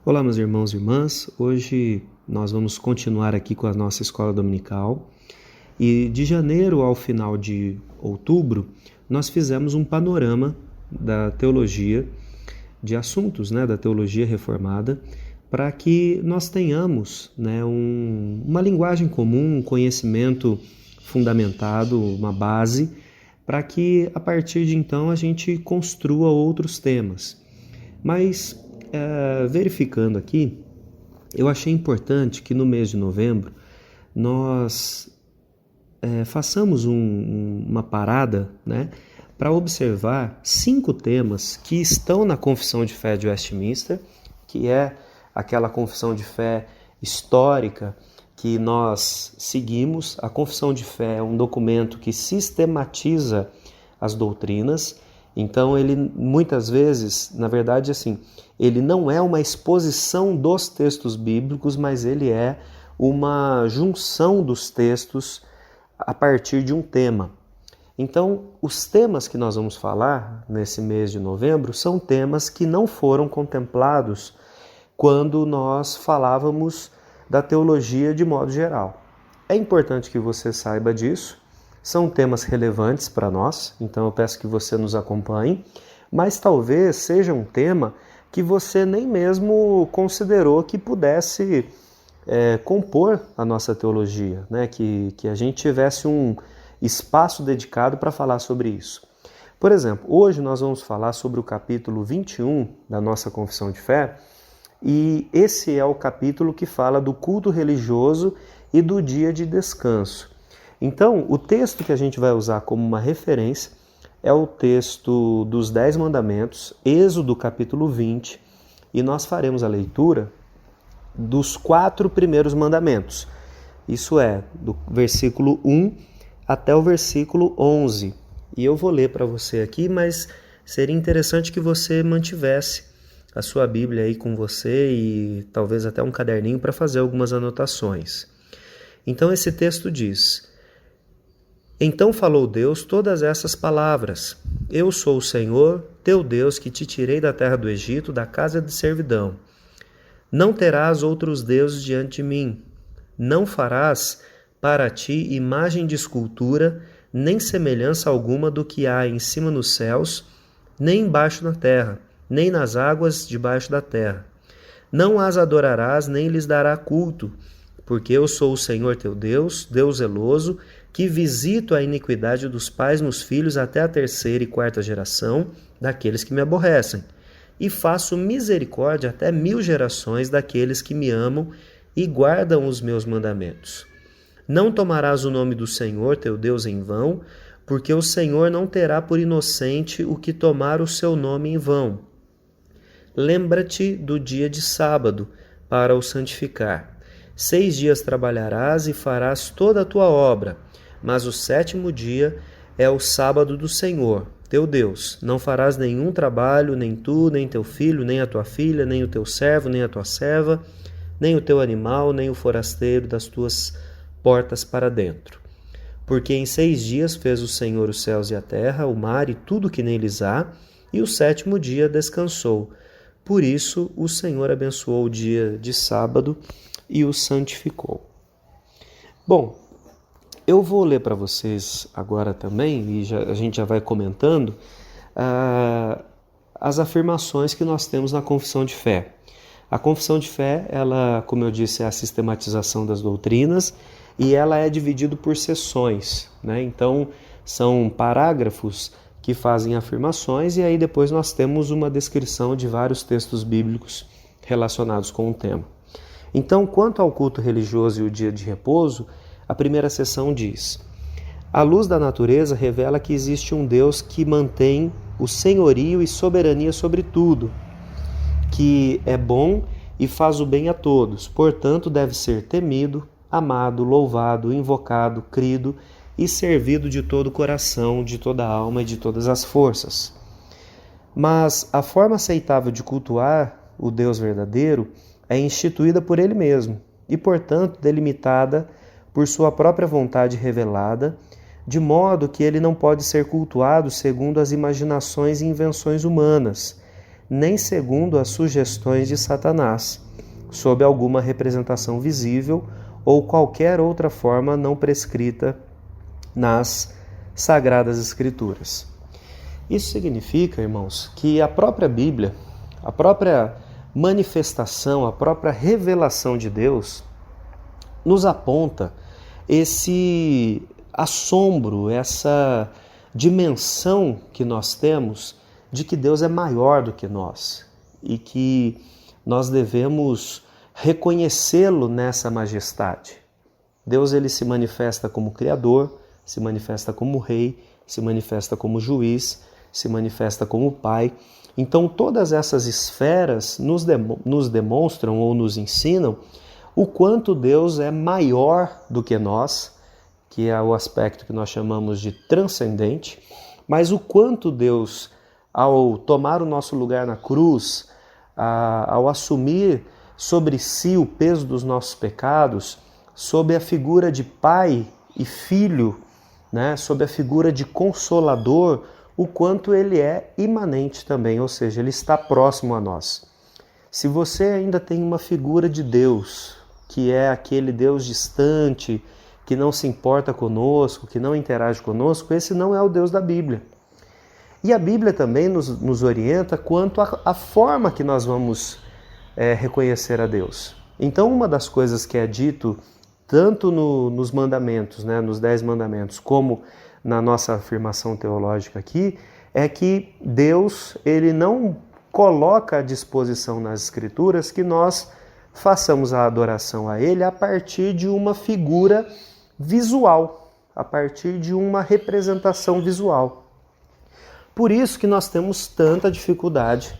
Olá, meus irmãos e irmãs. Hoje nós vamos continuar aqui com a nossa escola dominical. E de janeiro ao final de outubro, nós fizemos um panorama da teologia, de assuntos da teologia reformada, para que nós tenhamos uma linguagem comum, um conhecimento fundamentado, uma base, para que a partir de então a gente construa outros temas. Mas verificando aqui, eu achei importante que no mês de novembro nós façamos uma parada para observar 5 temas que estão na Confissão de Fé de Westminster, que é aquela confissão de fé histórica que nós seguimos. A Confissão de Fé é um documento que sistematiza as doutrinas. Então ele muitas vezes, na verdade ele não é uma exposição dos textos bíblicos, mas ele é uma junção dos textos a partir de um tema. Então, os temas que nós vamos falar nesse mês de novembro são temas que não foram contemplados quando nós falávamos da teologia de modo geral. É importante que você saiba disso, são temas relevantes para nós, então eu peço que você nos acompanhe, mas talvez seja um tema que você nem mesmo considerou que pudesse compor a nossa teologia, que a gente tivesse um espaço dedicado para falar sobre isso. Por exemplo, hoje nós vamos falar sobre o capítulo 21 da nossa Confissão de Fé, e esse é o capítulo que fala do culto religioso e do dia de descanso. Então, o texto que a gente vai usar como uma referência é o texto dos 10 mandamentos, Êxodo capítulo 20, e nós faremos a leitura dos 4 primeiros mandamentos. Isso é, do versículo 1 até o versículo 11. E eu vou ler para você aqui, mas seria interessante que você mantivesse a sua Bíblia aí com você e talvez até um caderninho para fazer algumas anotações. Então esse texto diz: Então falou Deus todas essas palavras: Eu sou o Senhor, teu Deus, que te tirei da terra do Egito, da casa de servidão. Não terás outros deuses diante de mim. Não farás para ti imagem de escultura, nem semelhança alguma do que há em cima nos céus, nem embaixo na terra, nem nas águas debaixo da terra. Não as adorarás, nem lhes dará culto, porque eu sou o Senhor teu Deus, Deus zeloso, que visito a iniquidade dos pais nos filhos até a 3ª e 4ª geração daqueles que me aborrecem, e faço misericórdia até 1000 gerações daqueles que me amam e guardam os meus mandamentos. Não tomarás o nome do Senhor teu Deus em vão, porque o Senhor não terá por inocente o que tomar o seu nome em vão. Lembra-te do dia de sábado, para o santificar. 6 dias trabalharás e farás toda a tua obra, mas o 7º dia é o sábado do Senhor, teu Deus. Não farás nenhum trabalho, nem tu, nem teu filho, nem a tua filha, nem o teu servo, nem a tua serva, nem o teu animal, nem o forasteiro das tuas portas para dentro. Porque em 6 dias fez o Senhor os céus e a terra, o mar e tudo que neles há, e o 7º dia descansou. Por isso o Senhor abençoou o dia de sábado e o santificou. Bom, eu vou ler para vocês agora também, e a gente já vai comentando, as afirmações que nós temos na Confissão de Fé. A Confissão de Fé, ela, como eu disse, é a sistematização das doutrinas, e ela é dividida por seções, Então, são parágrafos que fazem afirmações, e aí depois nós temos uma descrição de vários textos bíblicos relacionados com o tema. Então, quanto ao culto religioso e o dia de repouso, a primeira seção diz: A luz da natureza revela que existe um Deus que mantém o senhorio e soberania sobre tudo, que é bom e faz o bem a todos, portanto deve ser temido, amado, louvado, invocado, crido e servido de todo o coração, de toda a alma e de todas as forças. Mas a forma aceitável de cultuar o Deus verdadeiro é instituída por Ele mesmo e, portanto, delimitada por sua própria vontade revelada, de modo que Ele não pode ser cultuado segundo as imaginações e invenções humanas, nem segundo as sugestões de Satanás, sob alguma representação visível ou qualquer outra forma não prescrita nas Sagradas Escrituras. Isso significa, irmãos, que a própria Bíblia, a própria manifestação, a própria revelação de Deus nos aponta esse assombro, essa dimensão que nós temos de que Deus é maior do que nós e que nós devemos reconhecê-lo nessa majestade. Deus, ele se manifesta como Criador, se manifesta como Rei, se manifesta como Juiz, se manifesta como Pai. Então todas essas esferas nos demonstram ou nos ensinam o quanto Deus é maior do que nós, que é o aspecto que nós chamamos de transcendente, mas o quanto Deus, ao tomar o nosso lugar na cruz, ao assumir sobre si o peso dos nossos pecados, sob a figura de pai e filho, né, sob a figura de consolador, o quanto ele é imanente também, ou seja, ele está próximo a nós. Se você ainda tem uma figura de Deus, que é aquele Deus distante, que não se importa conosco, que não interage conosco, esse não é o Deus da Bíblia. E a Bíblia também nos orienta quanto à forma que nós vamos reconhecer a Deus. Então, uma das coisas que é dito tanto nos mandamentos, né, nos 10 mandamentos, como na nossa afirmação teológica aqui, é que Deus, ele não coloca à disposição nas Escrituras que nós façamos a adoração a Ele a partir de uma figura visual, a partir de uma representação visual. Por isso que nós temos tanta dificuldade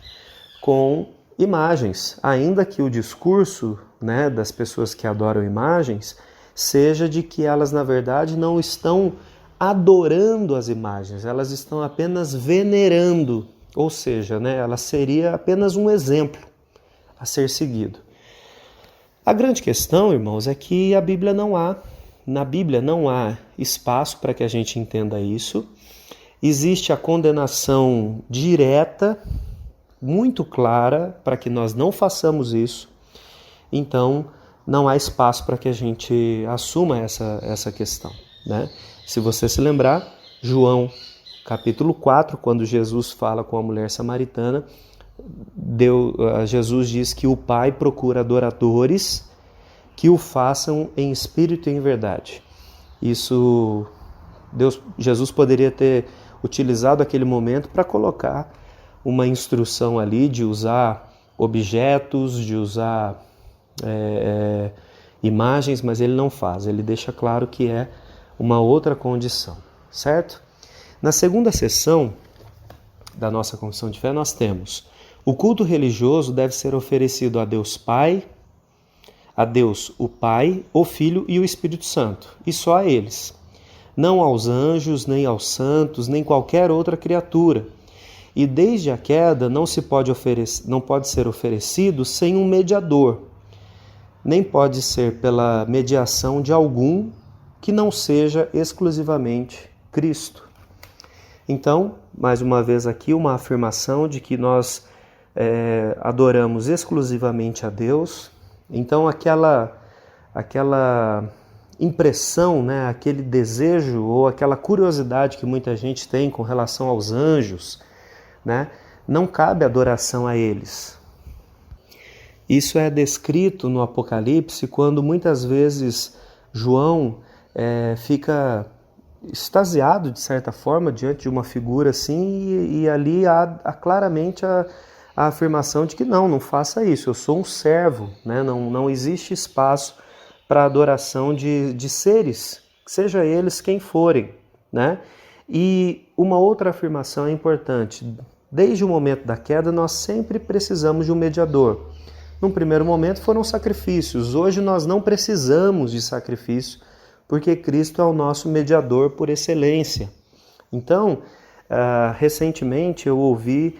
com imagens, ainda que o discurso, né, das pessoas que adoram imagens seja de que elas, na verdade, não estão adorando as imagens, elas estão apenas venerando, ou seja, né, ela seria apenas um exemplo a ser seguido. A grande questão, irmãos, é que na Bíblia não há espaço para que a gente entenda isso. Existe a condenação direta, muito clara, para que nós não façamos isso. Então, não há espaço para que a gente assuma essa questão, né? Se você se lembrar, João capítulo 4, quando Jesus fala com a mulher samaritana, Jesus diz que o Pai procura adoradores que o façam em espírito e em verdade. Jesus poderia ter utilizado aquele momento para colocar uma instrução ali de usar objetos, de usar imagens, mas ele não faz, ele deixa claro que é uma outra condição, certo? Na segunda sessão da nossa confissão de fé nós temos: o culto religioso deve ser oferecido a Deus Pai, a Deus o Pai, o Filho e o Espírito Santo, e só a eles, não aos anjos, nem aos santos, nem qualquer outra criatura. E desde a queda não pode ser oferecido sem um mediador, nem pode ser pela mediação de algum que não seja exclusivamente Cristo. Então, mais uma vez aqui, uma afirmação de que nós adoramos exclusivamente a Deus. Então, aquela impressão, né, aquele desejo ou aquela curiosidade que muita gente tem com relação aos anjos, né, não cabe adoração a eles. Isso é descrito no Apocalipse quando muitas vezes João fica extasiado, de certa forma, diante de uma figura assim, e ali há claramente a afirmação de que não faça isso, eu sou um servo, né? Não existe espaço para adoração de seres, seja eles quem forem, né? E uma outra afirmação é importante: desde o momento da queda nós sempre precisamos de um mediador. Num primeiro momento foram sacrifícios, hoje nós não precisamos de sacrifício, porque Cristo é o nosso mediador por excelência. Então, recentemente eu ouvi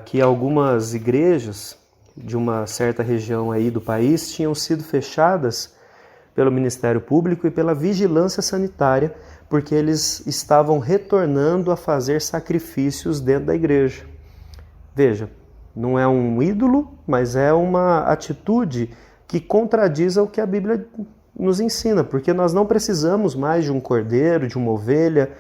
que algumas igrejas de uma certa região aí do país tinham sido fechadas pelo Ministério Público e pela Vigilância Sanitária, porque eles estavam retornando a fazer sacrifícios dentro da igreja. Veja, Não é um ídolo, mas é uma atitude que contradiz o que a Bíblia nos ensina, porque nós não precisamos mais de um cordeiro, de uma ovelha,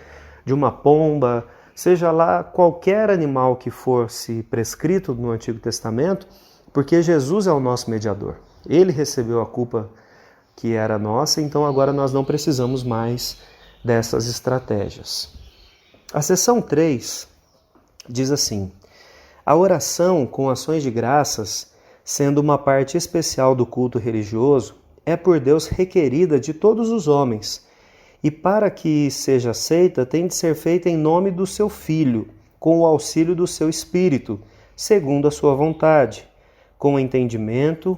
de uma pomba, seja lá qualquer animal que fosse prescrito no Antigo Testamento, porque Jesus é o nosso mediador. Ele recebeu a culpa que era nossa, então agora nós não precisamos mais dessas estratégias. A seção 3 diz assim: a oração com ações de graças, sendo uma parte especial do culto religioso, é por Deus requerida de todos os homens, e para que seja aceita tem de ser feita em nome do seu Filho, com o auxílio do seu Espírito, segundo a sua vontade, com entendimento,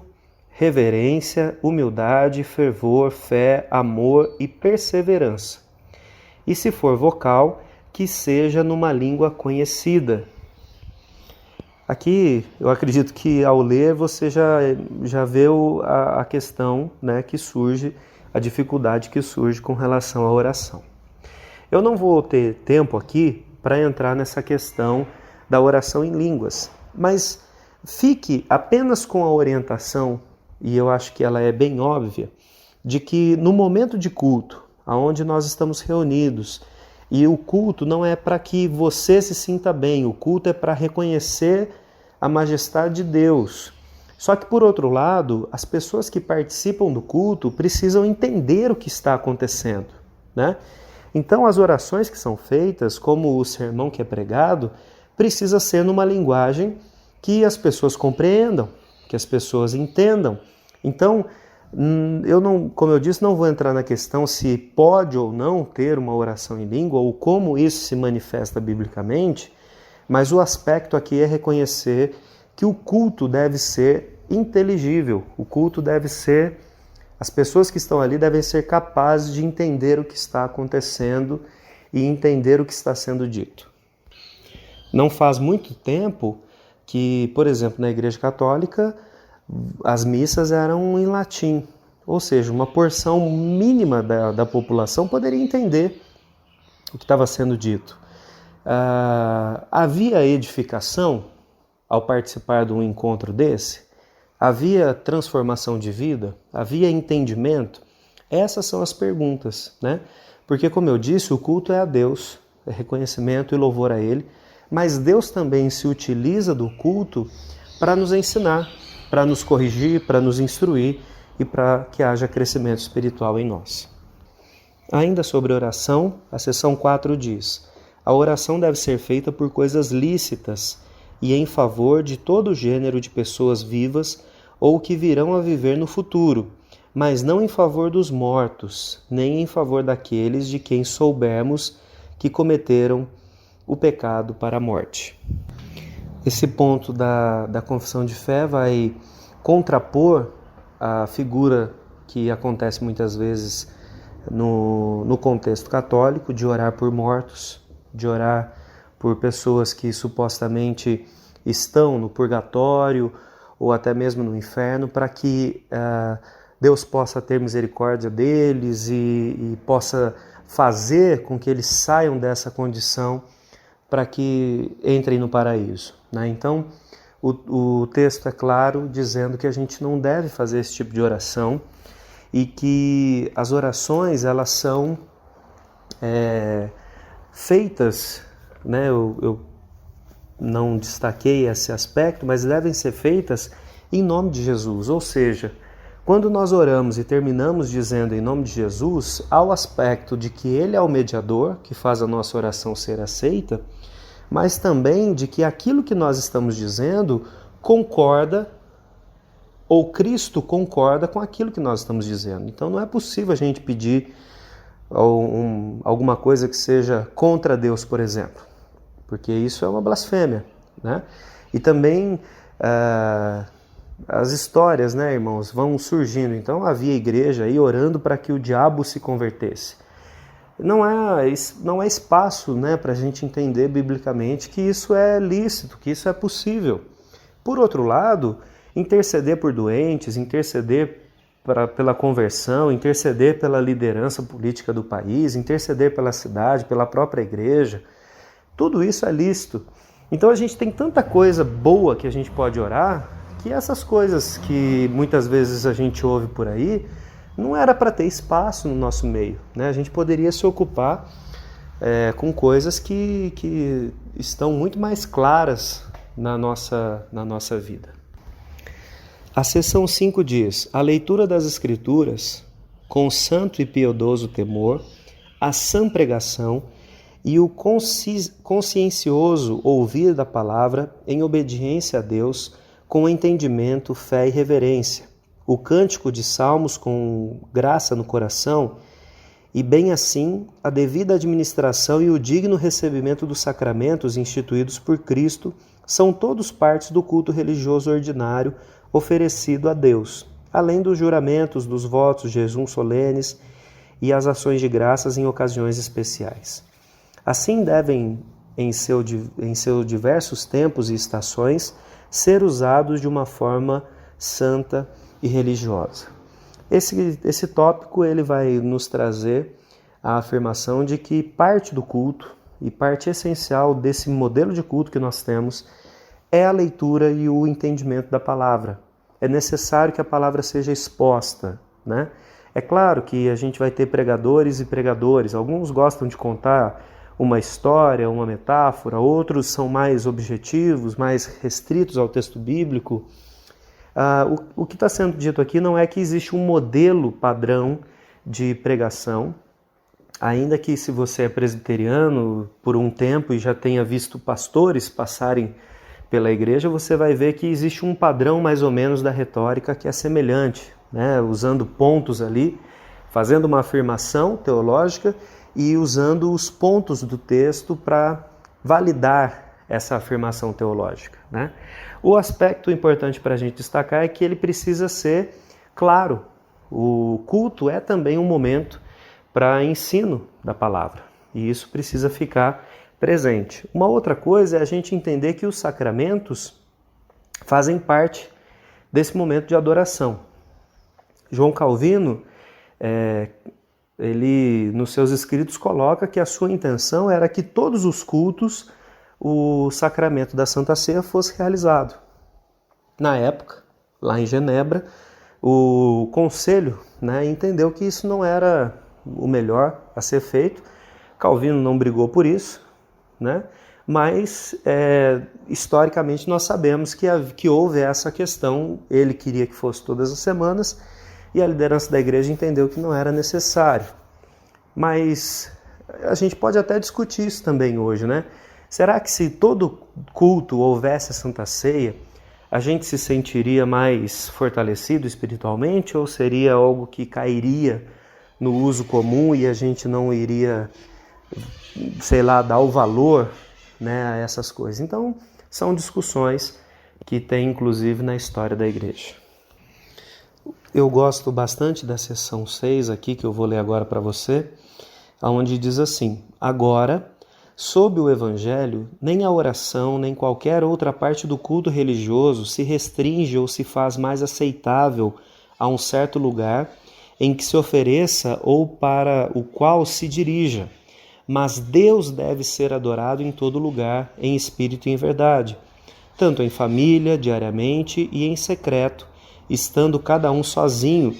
reverência, humildade, fervor, fé, amor e perseverança. E se for vocal, que seja numa língua conhecida. Aqui, eu acredito que ao ler você já vê a questão, né, que surge, a dificuldade que surge com relação à oração. Eu não vou ter tempo aqui para entrar nessa questão da oração em línguas, mas fique apenas com a orientação, e eu acho que ela é bem óbvia, de que no momento de culto, onde nós estamos reunidos, e o culto não é para que você se sinta bem, o culto é para reconhecer a majestade de Deus. Só que, por outro lado, as pessoas que participam do culto precisam entender o que está acontecendo, né? Então, as orações que são feitas, como o sermão que é pregado, precisa ser numa linguagem que as pessoas compreendam, que as pessoas entendam. Então, eu não, como eu disse, não vou entrar na questão se pode ou não ter uma oração em língua ou como isso se manifesta biblicamente, mas o aspecto aqui é reconhecer que o culto deve ser inteligível, o culto deve ser, as pessoas que estão ali devem ser capazes de entender o que está acontecendo e entender o que está sendo dito. Não faz muito tempo que, por exemplo, na Igreja Católica, as missas eram em latim, ou seja, uma porção mínima da população poderia entender o que estava sendo dito. Havia edificação ao participar de um encontro desse? Havia transformação de vida? Havia entendimento? Essas são as perguntas, né? Porque, como eu disse, o culto é a Deus, é reconhecimento e louvor a Ele, mas Deus também se utiliza do culto para nos ensinar, para nos corrigir, para nos instruir e para que haja crescimento espiritual em nós. Ainda sobre oração, a seção 4 diz: a oração deve ser feita por coisas lícitas e em favor de todo gênero de pessoas vivas ou que virão a viver no futuro, mas não em favor dos mortos, nem em favor daqueles de quem soubermos que cometeram o pecado para a morte. Esse ponto da confissão de fé vai contrapor a figura que acontece muitas vezes no contexto católico, de orar por mortos, de orar por pessoas que supostamente estão no purgatório ou até mesmo no inferno, para que Deus possa ter misericórdia deles e possa fazer com que eles saiam dessa condição para que entrem no paraíso, né? Então, o texto é claro dizendo que a gente não deve fazer esse tipo de oração e que as orações, elas são feitas, né? Eu não destaquei esse aspecto, mas devem ser feitas em nome de Jesus. Ou seja, quando nós oramos e terminamos dizendo em nome de Jesus, há o aspecto de que Ele é o mediador, que faz a nossa oração ser aceita, mas também de que aquilo que nós estamos dizendo concorda, ou Cristo concorda com aquilo que nós estamos dizendo. Então não é possível a gente pedir alguma coisa que seja contra Deus, por exemplo, porque isso é uma blasfêmia, né? E também as histórias, né, irmãos, vão surgindo. Então havia igreja aí orando para que o diabo se convertesse. Não é espaço, né, para a gente entender biblicamente que isso é lícito, que isso é possível. Por outro lado, interceder por doentes, interceder pela conversão, interceder pela liderança política do país, interceder pela cidade, pela própria igreja, tudo isso é lícito. Então a gente tem tanta coisa boa que a gente pode orar, que essas coisas que muitas vezes a gente ouve por aí, não era para ter espaço no nosso meio, né? A gente poderia se ocupar com coisas que estão muito mais claras na nossa vida. A seção 5 diz: a leitura das Escrituras, com santo e piedoso temor, a sã pregação e o consciencioso ouvir da palavra em obediência a Deus, com entendimento, fé e reverência, o cântico de salmos com graça no coração, e bem assim a devida administração e o digno recebimento dos sacramentos instituídos por Cristo são todos partes do culto religioso ordinário oferecido a Deus, além dos juramentos, dos votos, jejuns solenes e as ações de graças em ocasiões especiais. Assim devem, em seus diversos tempos e estações, ser usados de uma forma santa e religiosa. Esse tópico ele vai nos trazer a afirmação de que parte do culto e parte essencial desse modelo de culto que nós temos é a leitura e o entendimento da palavra. É necessário que a palavra seja exposta, né? É claro que a gente vai ter pregadores e pregadores. Alguns gostam de contar uma história, uma metáfora, outros são mais objetivos, mais restritos ao texto bíblico. O que está sendo dito aqui não é que existe um modelo padrão de pregação, ainda que se você é presbiteriano por um tempo e já tenha visto pastores passarem pela igreja, você vai ver que existe um padrão mais ou menos da retórica que é semelhante, né? Usando pontos ali, fazendo uma afirmação teológica e usando os pontos do texto para validar essa afirmação teológica, né? O aspecto importante para a gente destacar é que ele precisa ser claro. O culto é também um momento para ensino da palavra, e isso precisa ficar presente. Uma outra coisa é a gente entender que os sacramentos fazem parte desse momento de adoração. João Calvino, ele nos seus escritos coloca que a sua intenção era que todos os cultos o sacramento da Santa Ceia fosse realizado. Na época, lá em Genebra, o conselho, né, entendeu que isso não era o melhor a ser feito. Calvino não brigou por isso, né? Mas historicamente nós sabemos que houve essa questão. Ele queria que fosse todas as semanas e a liderança da igreja entendeu que não era necessário. Mas a gente pode até discutir isso também hoje, né? Será que se todo culto houvesse a Santa Ceia, a gente se sentiria mais fortalecido espiritualmente, ou seria algo que cairia no uso comum e a gente não iria, sei lá, dar o valor, né, a essas coisas? Então, são discussões que tem inclusive na história da igreja. Eu gosto bastante da seção 6 aqui, que eu vou ler agora para você, onde diz assim: agora, sob o Evangelho, nem a oração, nem qualquer outra parte do culto religioso se restringe ou se faz mais aceitável a um certo lugar em que se ofereça ou para o qual se dirija, mas Deus deve ser adorado em todo lugar, em espírito e em verdade, tanto em família, diariamente e em secreto, estando cada um sozinho,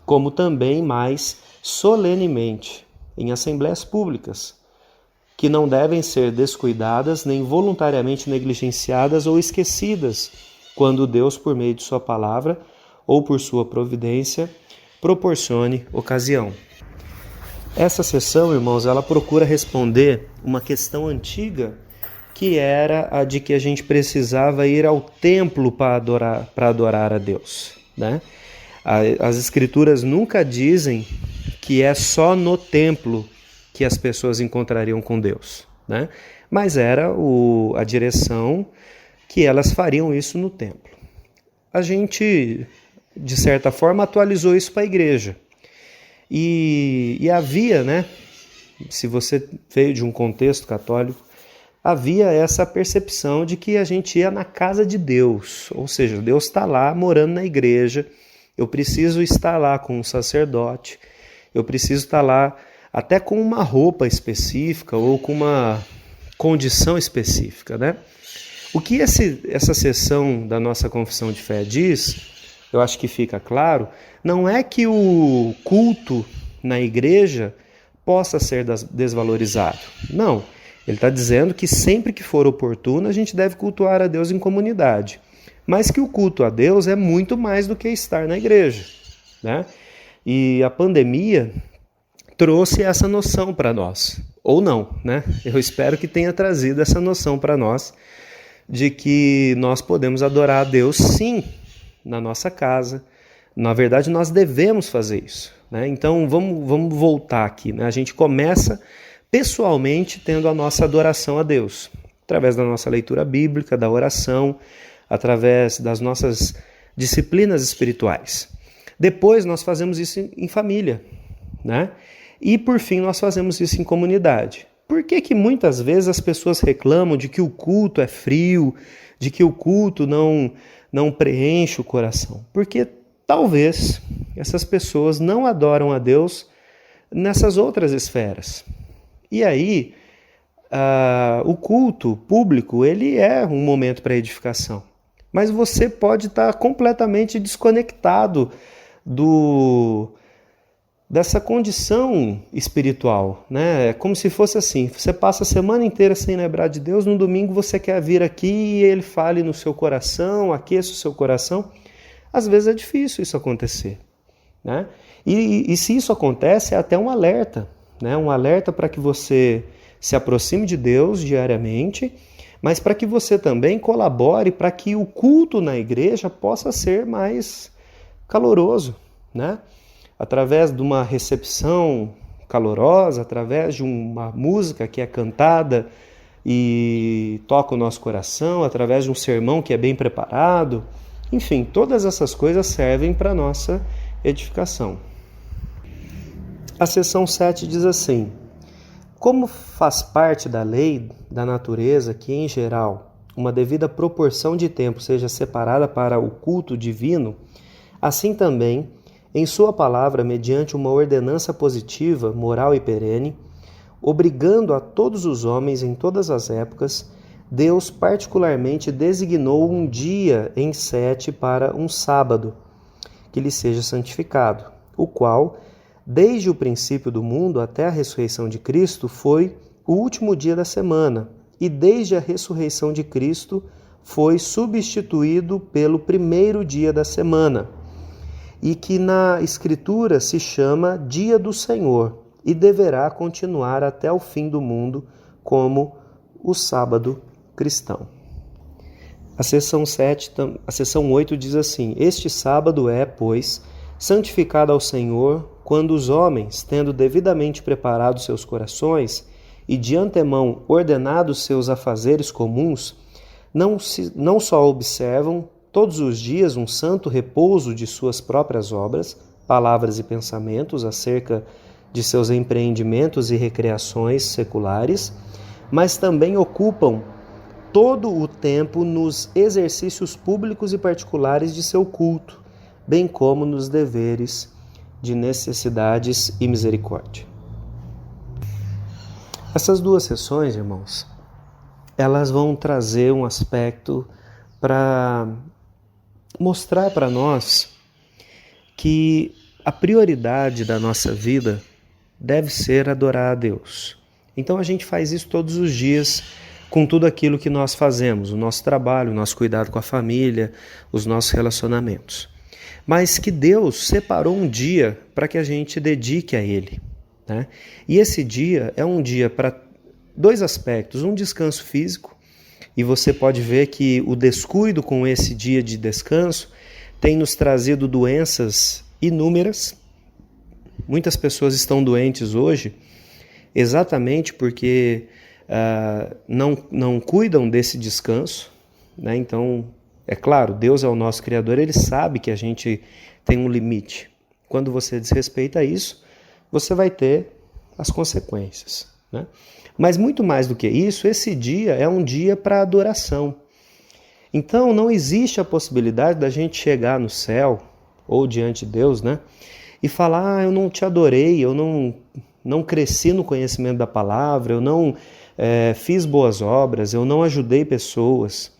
como também mais solenemente, em assembleias públicas, que não devem ser descuidadas nem voluntariamente negligenciadas ou esquecidas, quando Deus, por meio de sua palavra ou por sua providência, proporcione ocasião. Essa sessão, irmãos, ela procura responder uma questão antiga, que era a de que a gente precisava ir ao templo para adorar a Deus, né? As escrituras nunca dizem que é só no templo que as pessoas encontrariam com Deus, né? Mas era a direção que elas fariam isso no templo. A gente, de certa forma, atualizou isso para a igreja. E havia, né, se você veio de um contexto católico, havia essa percepção de que a gente ia na casa de Deus, ou seja, Deus está lá morando na igreja, eu preciso estar lá com um sacerdote, eu preciso estar lá até com uma roupa específica ou com uma condição específica, né? O que essa sessão da nossa confissão de fé diz, eu acho que fica claro, não é que o culto na igreja possa ser desvalorizado. Não, ele está dizendo que sempre que for oportuno a gente deve cultuar a Deus em comunidade. Mas que o culto a Deus é muito mais do que estar na igreja, né? E a pandemia trouxe essa noção para nós, ou não, né? Eu espero que tenha trazido essa noção para nós de que nós podemos adorar a Deus sim na nossa casa. Na verdade, nós devemos fazer isso, né? Então vamos voltar aqui, né? A gente começa pessoalmente tendo a nossa adoração a Deus, através da nossa leitura bíblica, da oração, através das nossas disciplinas espirituais. Depois nós fazemos isso em família, né? E por fim nós fazemos isso em comunidade. Por que muitas vezes as pessoas reclamam de que o culto é frio, de que o culto não preenche o coração? Porque talvez essas pessoas não adoram a Deus nessas outras esferas. E aí, o culto público, ele é um momento para edificação. Mas você pode estar completamente desconectado dessa condição espiritual, né? É como se fosse assim, você passa a semana inteira sem lembrar de Deus, no domingo você quer vir aqui e ele fale no seu coração, aqueça o seu coração. Às vezes é difícil isso acontecer, né? E se isso acontece, é até um alerta, né? Um alerta para que você se aproxime de Deus diariamente, mas para que você também colabore para que o culto na igreja possa ser mais caloroso, né? Através de uma recepção calorosa, através de uma música que é cantada e toca o nosso coração, através de um sermão que é bem preparado. Enfim, todas essas coisas servem para a nossa edificação. A seção 7 diz assim: como faz parte da lei da natureza que, em geral, uma devida proporção de tempo seja separada para o culto divino, assim também, em sua palavra, mediante uma ordenança positiva, moral e perene, obrigando a todos os homens em todas as épocas, Deus particularmente designou um dia em 7 para um sábado, que lhe seja santificado, o qual, desde o princípio do mundo até a ressurreição de Cristo, foi o último dia da semana, e desde a ressurreição de Cristo foi substituído pelo primeiro dia da semana, e que na Escritura se chama Dia do Senhor, e deverá continuar até o fim do mundo como o sábado cristão. A seção 8 diz assim: este sábado é, pois, santificado ao Senhor, quando os homens, tendo devidamente preparado seus corações e de antemão ordenado seus afazeres comuns, não só observam todos os dias um santo repouso de suas próprias obras, palavras e pensamentos acerca de seus empreendimentos e recreações seculares, mas também ocupam todo o tempo nos exercícios públicos e particulares de seu culto, bem como nos deveres de necessidades e misericórdia. Essas duas sessões, irmãos, elas vão trazer um aspecto para mostrar para nós que a prioridade da nossa vida deve ser adorar a Deus. Então a gente faz isso todos os dias com tudo aquilo que nós fazemos, o nosso trabalho, o nosso cuidado com a família, os nossos relacionamentos. Mas que Deus separou um dia para que a gente dedique a Ele, né? E esse dia é um dia para dois aspectos: um descanso físico, e você pode ver que o descuido com esse dia de descanso tem nos trazido doenças inúmeras. Muitas pessoas estão doentes hoje exatamente porque não cuidam desse descanso, né? Então, é claro, Deus é o nosso Criador, Ele sabe que a gente tem um limite. Quando você desrespeita isso, você vai ter as consequências, né? Mas muito mais do que isso, esse dia é um dia para adoração. Então não existe a possibilidade da gente chegar no céu, ou diante de Deus, né? E falar: eu não te adorei, eu não cresci no conhecimento da palavra, eu não fiz boas obras, eu não ajudei pessoas.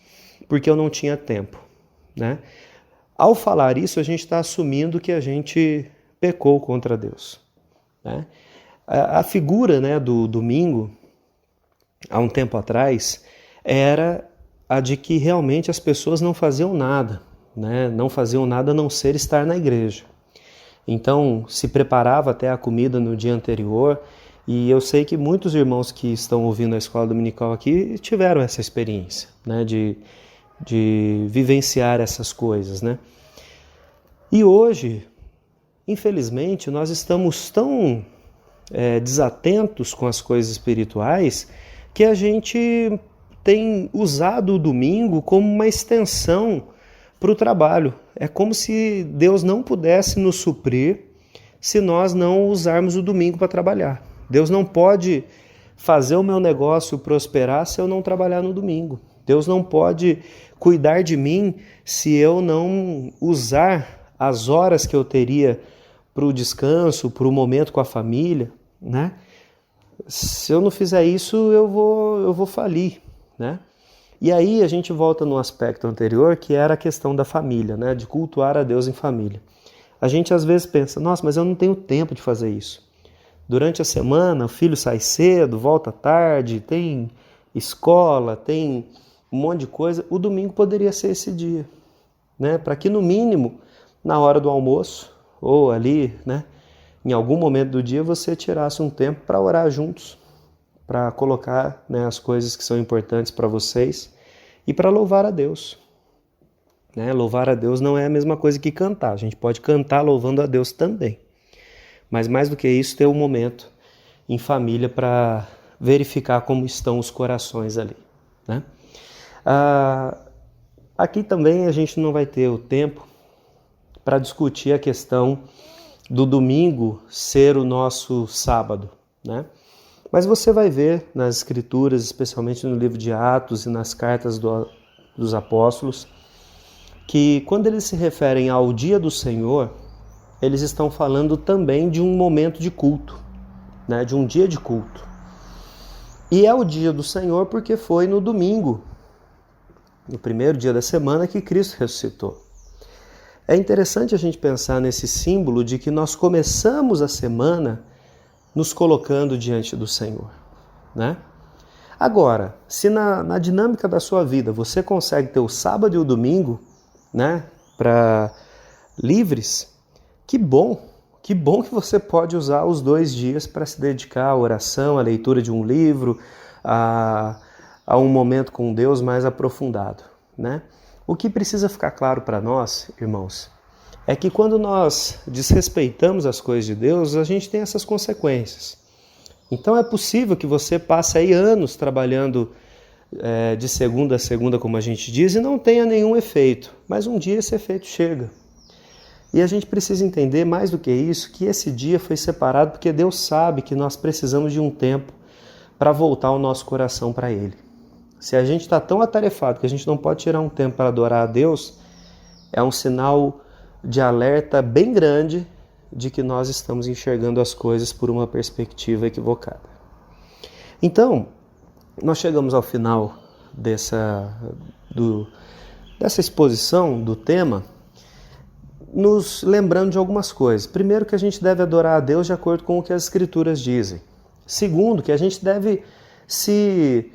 porque eu não tinha tempo, né? Ao falar isso, a gente está assumindo que a gente pecou contra Deus, né? A figura, né, do domingo, há um tempo atrás, era a de que realmente as pessoas não faziam nada, né? Não faziam nada a não ser estar na igreja. Então, se preparava até a comida no dia anterior, e eu sei que muitos irmãos que estão ouvindo a escola dominical aqui tiveram essa experiência, né, de vivenciar essas coisas, né? E hoje, infelizmente, nós estamos tão desatentos com as coisas espirituais que a gente tem usado o domingo como uma extensão para o trabalho. É como se Deus não pudesse nos suprir se nós não usarmos o domingo para trabalhar. Deus não pode fazer o meu negócio prosperar se eu não trabalhar no domingo. Deus não pode cuidar de mim se eu não usar as horas que eu teria para o descanso, para o momento com a família, né? Se eu não fizer isso, eu vou falir, né? E aí a gente volta no aspecto anterior, que era a questão da família, né? De cultuar a Deus em família. A gente às vezes pensa, nossa, mas eu não tenho tempo de fazer isso. Durante a semana, o filho sai cedo, volta tarde, tem escola, tem um monte de coisa. O domingo poderia ser esse dia, né? Para que no mínimo, na hora do almoço, ou ali, né, em algum momento do dia, você tirasse um tempo para orar juntos, para colocar, né, as coisas que são importantes para vocês e para louvar a Deus. Né? Louvar a Deus não é a mesma coisa que cantar. A gente pode cantar louvando a Deus também. Mas mais do que isso, ter um momento em família para verificar como estão os corações ali. Né? Aqui também a gente não vai ter o tempo para discutir a questão do domingo ser o nosso sábado, né? Mas você vai ver nas escrituras, especialmente no livro de Atos e nas cartas dos apóstolos, que quando eles se referem ao dia do Senhor, eles estão falando também de um momento de culto, né? De um dia de culto. E é o dia do Senhor porque foi no domingo, no primeiro dia da semana, que Cristo ressuscitou. É interessante a gente pensar nesse símbolo de que nós começamos a semana nos colocando diante do Senhor, né? Agora, se na dinâmica da sua vida você consegue ter o sábado e o domingo, né, para livres, que bom que você pode usar os 2 dias para se dedicar à oração, à leitura de um livro, a um momento com Deus mais aprofundado, né? O que precisa ficar claro para nós, irmãos, é que quando nós desrespeitamos as coisas de Deus, a gente tem essas consequências. Então é possível que você passe aí anos trabalhando de segunda a segunda, como a gente diz, e não tenha nenhum efeito. Mas um dia esse efeito chega. E a gente precisa entender, mais do que isso, que esse dia foi separado porque Deus sabe que nós precisamos de um tempo para voltar o nosso coração para Ele. Se a gente está tão atarefado que a gente não pode tirar um tempo para adorar a Deus, é um sinal de alerta bem grande de que nós estamos enxergando as coisas por uma perspectiva equivocada. Então, nós chegamos ao final dessa exposição do tema, nos lembrando de algumas coisas. Primeiro, que a gente deve adorar a Deus de acordo com o que as Escrituras dizem. Segundo, que a gente deve se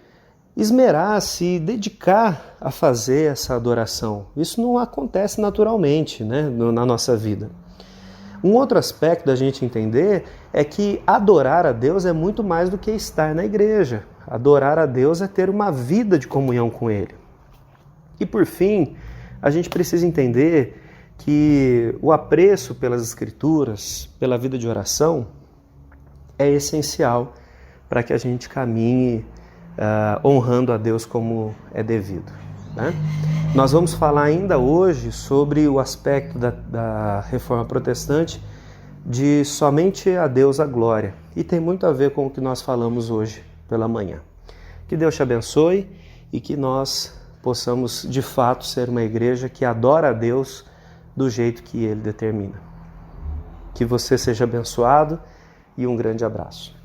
esmerar, se dedicar a fazer essa adoração. Isso não acontece naturalmente, né, na nossa vida. Um outro aspecto da gente entender é que adorar a Deus é muito mais do que estar na igreja. Adorar a Deus é ter uma vida de comunhão com Ele. E por fim, a gente precisa entender que o apreço pelas Escrituras, pela vida de oração, é essencial para que a gente caminhe honrando a Deus como é devido, né? Nós vamos falar ainda hoje sobre o aspecto da Reforma Protestante de somente a Deus a glória, e tem muito a ver com o que nós falamos hoje pela manhã. Que Deus te abençoe e que nós possamos de fato ser uma igreja que adora a Deus do jeito que Ele determina. Que você seja abençoado e um grande abraço.